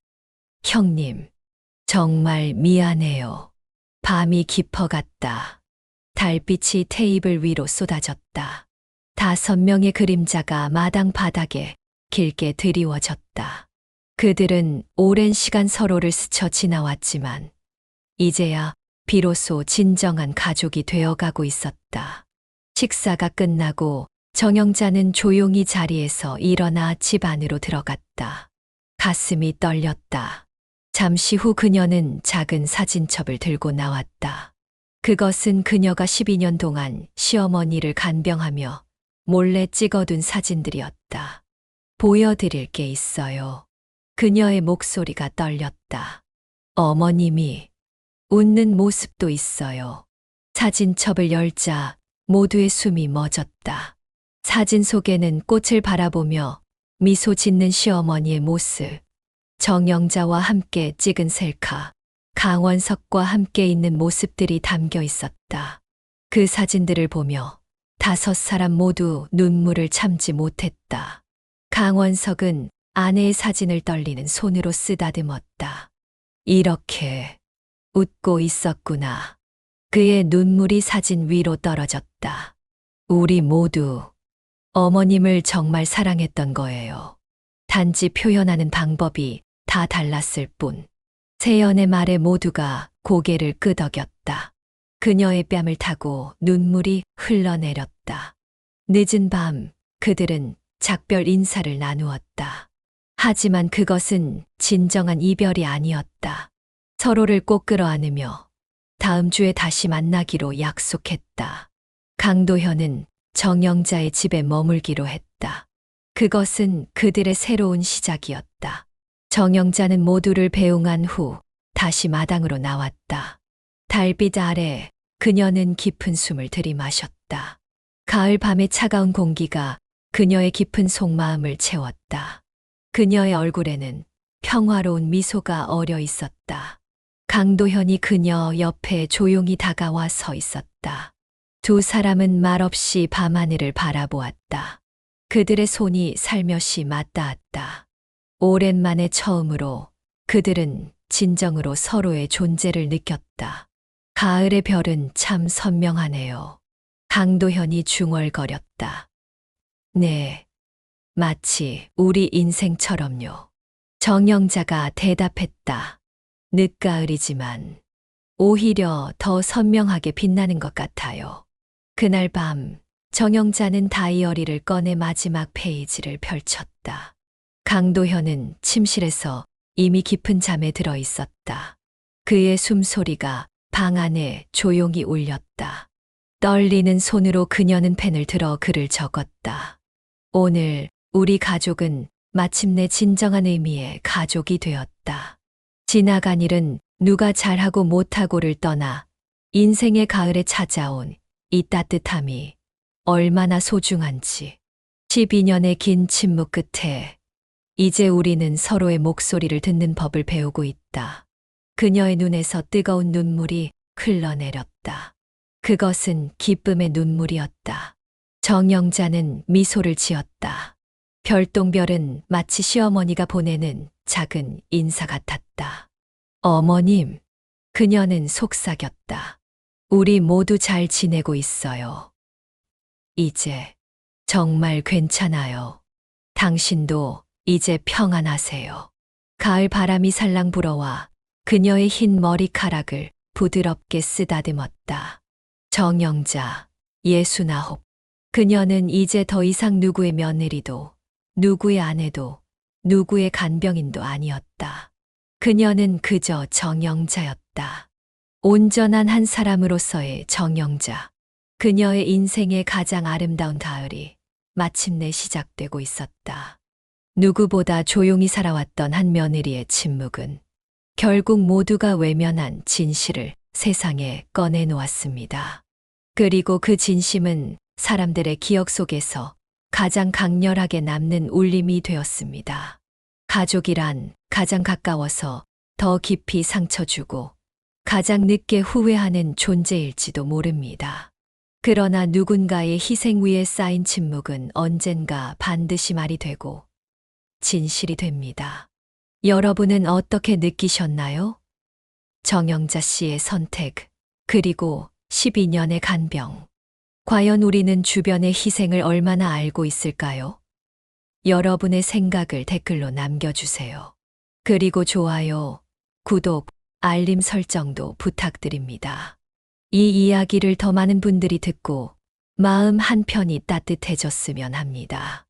형님, 정말 미안해요. 밤이 깊어갔다. 달빛이 테이블 위로 쏟아졌다. 5명의 그림자가 마당 바닥에 길게 드리워졌다. 그들은 오랜 시간 서로를 스쳐 지나왔지만 이제야 비로소 진정한 가족이 되어가고 있었다. 식사가 끝나고 정영자는 조용히 자리에서 일어나 집 안으로 들어갔다. 가슴이 떨렸다. 잠시 후 그녀는 작은 사진첩을 들고 나왔다. 그것은 그녀가 12년 동안 시어머니를 간병하며 몰래 찍어둔 사진들이었다. 보여드릴 게 있어요. 그녀의 목소리가 떨렸다. 어머님이 웃는 모습도 있어요. 사진첩을 열자 모두의 숨이 멎었다. 사진 속에는 꽃을 바라보며 미소 짓는 시어머니의 모습, 정영자와 함께 찍은 셀카, 강원석과 함께 있는 모습들이 담겨 있었다. 그 사진들을 보며 5사람 모두 눈물을 참지 못했다. 강원석은 아내의 사진을 떨리는 손으로 쓰다듬었다. 이렇게 웃고 있었구나. 그의 눈물이 사진 위로 떨어졌다. 우리 모두 어머님을 정말 사랑했던 거예요. 단지 표현하는 방법이 다 달랐을 뿐. 세연의 말에 모두가 고개를 끄덕였다. 그녀의 뺨을 타고 눈물이 흘러내렸다. 늦은 밤 그들은 작별 인사를 나누었다. 하지만 그것은 진정한 이별이 아니었다. 서로를 꼭 끌어안으며 다음 주에 다시 만나기로 약속했다. 강도현은 정영자의 집에 머물기로 했다. 그것은 그들의 새로운 시작이었다. 정영자는 모두를 배웅한 후 다시 마당으로 나왔다. 달빛 아래 그녀는 깊은 숨을 들이마셨다. 가을 밤의 차가운 공기가 그녀의 깊은 속마음을 채웠다. 그녀의 얼굴에는 평화로운 미소가 어려 있었다. 강도현이 그녀 옆에 조용히 다가와 서 있었다. 2사람은 말없이 밤하늘을 바라보았다. 그들의 손이 살며시 맞닿았다. 오랜만에 처음으로 그들은 진정으로 서로의 존재를 느꼈다. 가을의 별은 참 선명하네요. 강도현이 중얼거렸다. 네, 마치 우리 인생처럼요. 정영자가 대답했다. 늦가을이지만 오히려 더 선명하게 빛나는 것 같아요. 그날 밤 정영자는 다이어리를 꺼내 마지막 페이지를 펼쳤다. 강도현은 침실에서 이미 깊은 잠에 들어 있었다. 그의 숨소리가 방 안에 조용히 울렸다. 떨리는 손으로 그녀는 펜을 들어 글을 적었다. 오늘 우리 가족은 마침내 진정한 의미의 가족이 되었다. 지나간 일은 누가 잘하고 못하고를 떠나 인생의 가을에 찾아온 이 따뜻함이 얼마나 소중한지. 12년의 긴 침묵 끝에 이제 우리는 서로의 목소리를 듣는 법을 배우고 있다. 그녀의 눈에서 뜨거운 눈물이 흘러내렸다. 그것은 기쁨의 눈물이었다. 정영자는 미소를 지었다. 별똥별은 마치 시어머니가 보내는 작은 인사 같았다. 어머님, 그녀는 속삭였다. 우리 모두 잘 지내고 있어요. 이제 정말 괜찮아요. 당신도 이제 평안하세요. 가을 바람이 살랑 불어와 그녀의 흰 머리카락을 부드럽게 쓰다듬었다. 정영자, 69. 그녀는 이제 더 이상 누구의 며느리도, 누구의 아내도, 누구의 간병인도 아니었다. 그녀는 그저 정영자였다. 온전한 한 사람으로서의 정영자. 그녀의 인생의 가장 아름다운 가을이 마침내 시작되고 있었다. 누구보다 조용히 살아왔던 한 며느리의 침묵은 결국 모두가 외면한 진실을 세상에 꺼내놓았습니다. 그리고 그 진심은 사람들의 기억 속에서 가장 강렬하게 남는 울림이 되었습니다. 가족이란 가장 가까워서 더 깊이 상처 주고 가장 늦게 후회하는 존재일지도 모릅니다. 그러나 누군가의 희생 위에 쌓인 침묵은 언젠가 반드시 말이 되고 진실이 됩니다. 여러분은 어떻게 느끼셨나요? 정영자 씨의 선택, 그리고 12년의 간병. 과연 우리는 주변의 희생을 얼마나 알고 있을까요? 여러분의 생각을 댓글로 남겨주세요. 그리고 좋아요, 구독, 알림 설정도 부탁드립니다. 이 이야기를 더 많은 분들이 듣고 마음 한편이 따뜻해졌으면 합니다.